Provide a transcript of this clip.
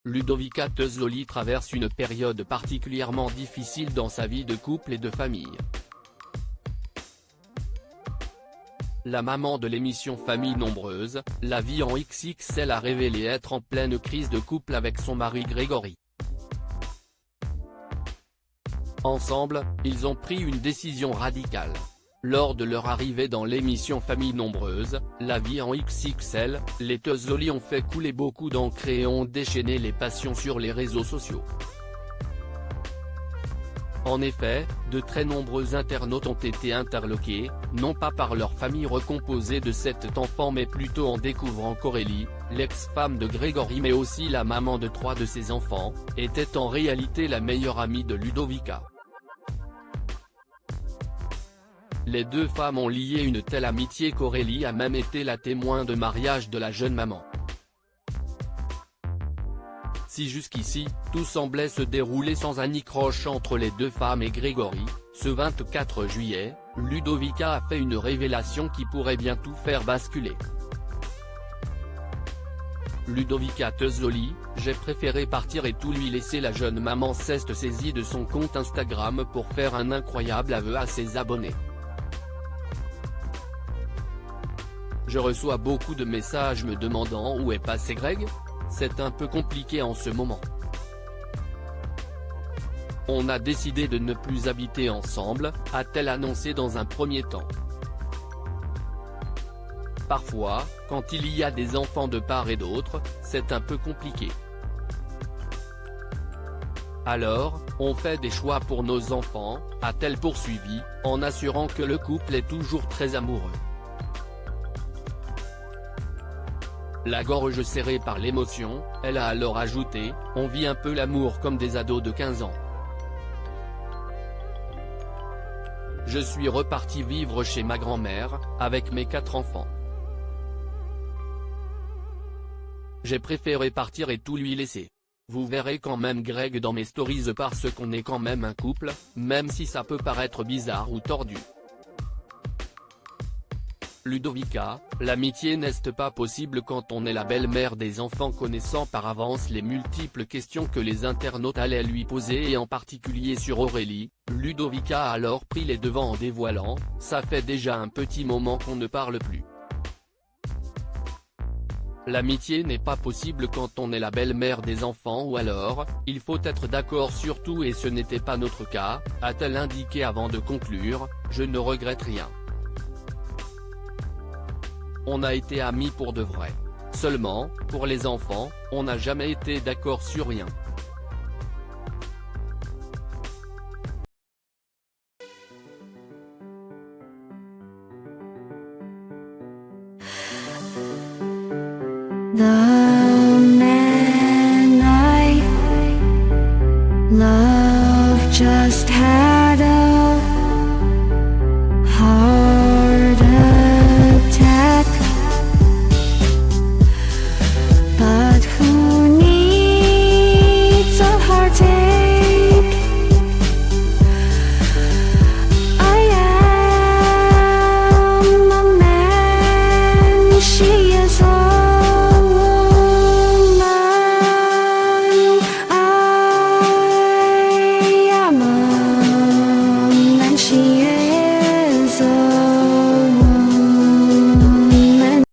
Ludovica Tezzoli traverse une période particulièrement difficile dans sa vie de couple et de famille. La maman de l'émission Famille Nombreuse, La Vie en XXL a révélé être en pleine crise de couple avec son mari Grégory. Ensemble, ils ont pris une décision radicale. Lors de leur arrivée dans l'émission Famille Nombreuse, La Vie en XXL, les Tezzoli ont fait couler beaucoup d'encre et ont déchaîné les passions sur les réseaux sociaux. En effet, de très nombreux internautes ont été interloqués, non pas par leur famille recomposée de 7 enfants mais plutôt en découvrant qu'Aurélie, l'ex-femme de Grégory mais aussi la maman de 3 de ses enfants, était en réalité la meilleure amie de Ludovica. Les deux femmes ont lié une telle amitié qu'Aurélie a même été la témoin de mariage de la jeune maman. Si jusqu'ici, tout semblait se dérouler sans anicroche entre les deux femmes et Grégory, ce 24 juillet, Ludovica a fait une révélation qui pourrait bien tout faire basculer. Ludovica Tezzoli, j'ai préféré partir et tout lui laisser. La jeune maman s'est saisie de son compte Instagram pour faire un incroyable aveu à ses abonnés. Je reçois beaucoup de messages me demandant où est passé Greg. C'est un peu compliqué en ce moment. On a décidé de ne plus habiter ensemble, a-t-elle annoncé dans un premier temps. Parfois, quand il y a des enfants de part et d'autre, c'est un peu compliqué. Alors, on fait des choix pour nos enfants, a-t-elle poursuivi, en assurant que le couple est toujours très amoureux. La gorge serrée par l'émotion, elle a alors ajouté, on vit un peu l'amour comme des ados de 15 ans. Je suis reparti vivre chez ma grand-mère, avec mes 4 enfants. J'ai préféré partir et tout lui laisser. Vous verrez quand même Greg dans mes stories parce qu'on est quand même un couple, même si ça peut paraître bizarre ou tordu. Ludovica, l'amitié n'est pas possible quand on est la belle-mère des enfants. Connaissant par avance les multiples questions que les internautes allaient lui poser et en particulier sur Aurélie, Ludovica a alors pris les devants en dévoilant, ça fait déjà un petit moment qu'on ne parle plus. L'amitié n'est pas possible quand on est la belle-mère des enfants ou alors, il faut être d'accord sur tout et ce n'était pas notre cas, a-t-elle indiqué avant de conclure, je ne regrette rien. On a été amis pour de vrai. Seulement, pour les enfants, on n'a jamais été d'accord sur rien. 나